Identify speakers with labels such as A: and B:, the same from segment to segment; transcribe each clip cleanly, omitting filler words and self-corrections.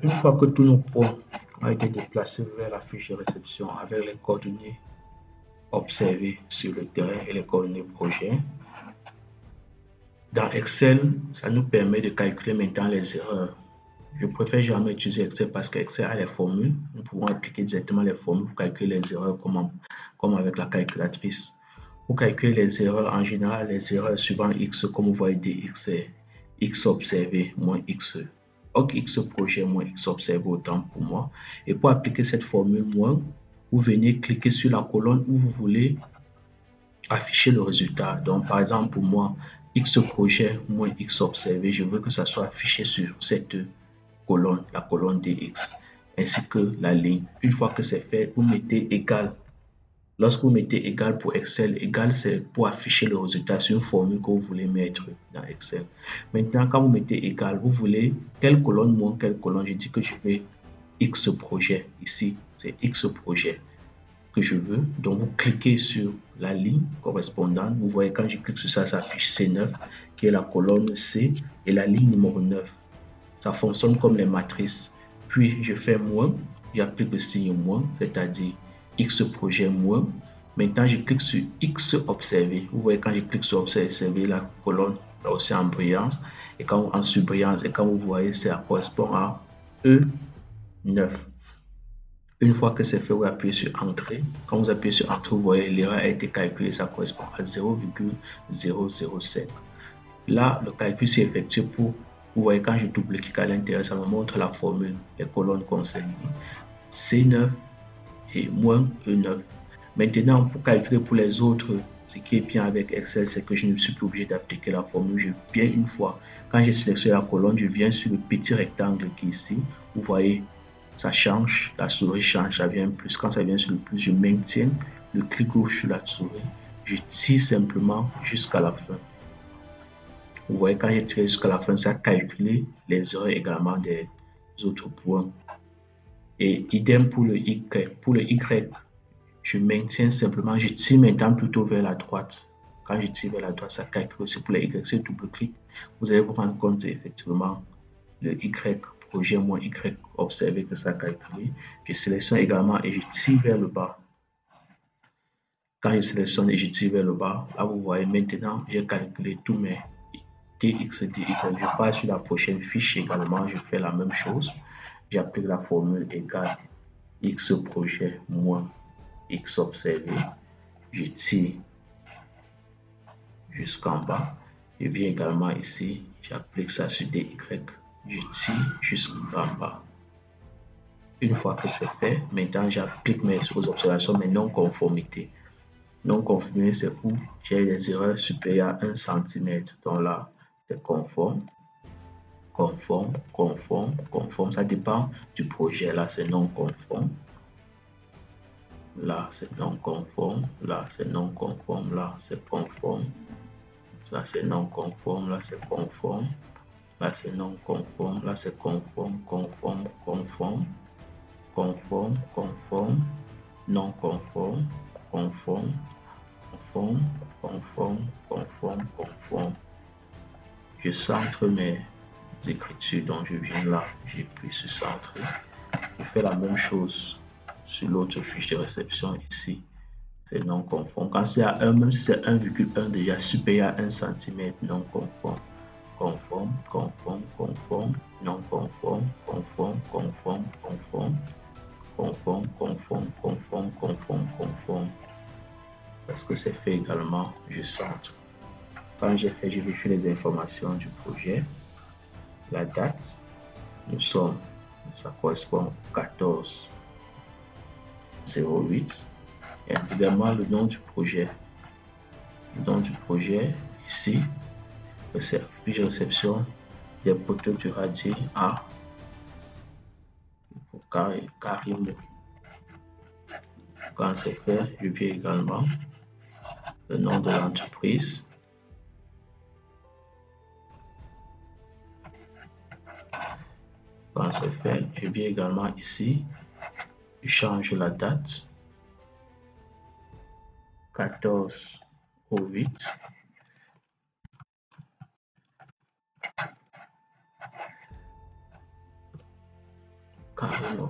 A: Une fois que tous nos points ont été déplacés vers la fiche de réception avec les coordonnées observées sur le terrain et les coordonnées projet, dans Excel, ça nous permet de calculer maintenant les erreurs. Je préfère jamais utiliser Excel parce qu'Excel a les formules. Nous pouvons appliquer directement les formules pour calculer les erreurs comme avec la calculatrice. Pour calculer les erreurs, en général, les erreurs suivant X, comme vous voyez, DX, c'est X observé moins X, X projet moins X observé, autant pour moi. Et pour appliquer cette formule moins, vous venez cliquer sur la colonne où vous voulez afficher le résultat. Donc, par exemple, pour moi, X projet moins X observé, je veux que ça soit affiché sur cette colonne, la colonne DX, ainsi que la ligne. Une fois que c'est fait, vous mettez égal. Lorsque vous mettez égal pour Excel, égal c'est pour afficher le résultat sur une formule que vous voulez mettre dans Excel. Maintenant, quand vous mettez égal, vous voulez quelle colonne moins quelle colonne. Je dis que je veux X projet. Ici, c'est X projet que je veux. Donc, vous cliquez sur la ligne correspondante. Vous voyez, quand je clique sur ça, ça affiche C9, qui est la colonne C, et la ligne numéro 9. Ça fonctionne comme les matrices. Puis, je fais moins, j'applique le signe moins, c'est-à-dire X projet moins. Maintenant, je clique sur X observé. Vous voyez, quand je clique sur observer, la colonne est aussi en brillance. Et quand en surbrillance, et quand vous voyez, ça correspond à E9. Une fois que c'est fait, vous appuyez sur Entrée. Quand vous appuyez sur Entrée, vous voyez, l'erreur a été calculée, ça correspond à 0,007. Là, le calcul s'est effectué pour, vous voyez, quand je double-clique à l'intérieur, ça me montre la formule, les colonnes concernées, C9 et moins E9. Maintenant, pour calculer pour les autres, ce qui est bien avec Excel, c'est que je ne suis plus obligé d'appliquer la formule. Je viens une fois, quand j'ai sélectionné la colonne, je viens sur le petit rectangle qui est ici. Vous voyez, ça change, la souris change, ça vient plus. Quand ça vient sur le plus, je maintiens le clic gauche sur la souris. Je tire simplement jusqu'à la fin. Vous voyez, quand j'ai tiré jusqu'à la fin, ça a calculé les erreurs également des autres points. Et idem pour le Y. Pour le Y, je maintiens simplement, je tire maintenant plutôt vers la droite. Quand je tire vers la droite, ça calcule aussi pour le Y. C'est double-clic. Vous allez vous rendre compte effectivement le Y projet moins Y observé que ça a calculé. Je sélectionne également et je tire vers le bas. Quand je sélectionne et je tire vers le bas, là vous voyez maintenant, j'ai calculé tous mes DX et DY. Je passe sur la prochaine fiche également, je fais la même chose. J'applique la formule égale X projet moins X observé. Je tire jusqu'en bas. Je viens également ici, j'applique ça sur DY. Je tire jusqu'en bas. Une fois que c'est fait, maintenant j'applique mes observations, mes non-conformités. Non-conformité, c'est où j'ai des erreurs supérieures à 1 cm. Donc là, c'est conforme, conforme, conforme, conforme. Ça dépend du projet. Là, c'est non conforme. Là, c'est non conforme. Là, c'est non conforme. Là, c'est conforme. Là, c'est non conforme. Là, c'est conforme. Là, c'est non conforme. Là, c'est conforme, conforme, conforme, conforme, conforme, non conforme, conforme, conforme, conforme, conforme, conforme. Je centre mes écritures, donc je viens là, j'appuie sur centrer. Je fais la même chose sur l'autre fiche de réception ici. C'est non conforme. Quand c'est à 1, même si c'est 1,1 déjà supérieur à 1 cm, non conforme. Conforme, conforme, conforme, non conforme, conforme, conforme, conforme, conforme, conforme, conforme, conforme, conforme. Parce que c'est fait également, je centre. Quand j'ai fait, je vérifie les informations du projet. La date, nous sommes, ça correspond au 14/08. Et évidemment, le nom du projet. Le nom du projet, ici, c'est fiche de réception des poteaux du radis à Carimo. Quand c'est fait, je viens également le nom de l'entreprise. Quand c'est fait, je viens également ici, je change la date. 14/08. carrément.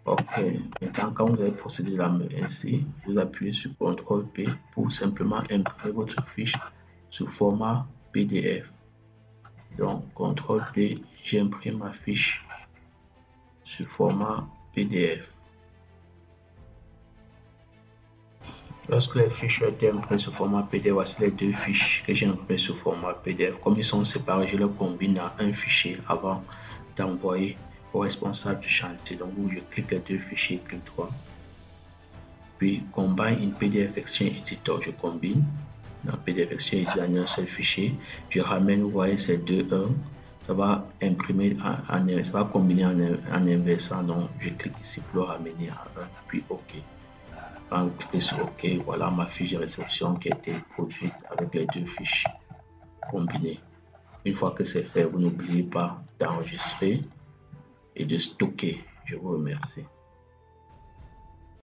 A: Ok, maintenant quand vous avez procédé là ainsi, vous appuyez sur CTRL P pour simplement imprimer votre fiche sous format PDF. Donc CTRL P, j'imprime ma fiche sous format PDF. Lorsque les fiches ont été imprimées sous format PDF, voici les deux fiches que j'ai imprimées sous format PDF. Comme ils sont séparés, je les combine dans un fichier avant d'envoyer au responsable du chantier. Donc, je clique les deux fichiers, clic droit. Puis, Combine in PDF Exchange Editor, je combine. Dans PDF Exchange Editor, dans un seul fichier. Je ramène, vous voyez, ces deux 1. Ça va imprimer, ça va combiner en inversant. Donc, je clique ici pour le ramener à 1, puis OK. Quand je clique sur OK, voilà ma fiche de réception qui a été produite avec les deux fiches combinées. Une fois que c'est fait, vous n'oubliez pas d'enregistrer et de stocker. Je vous remercie.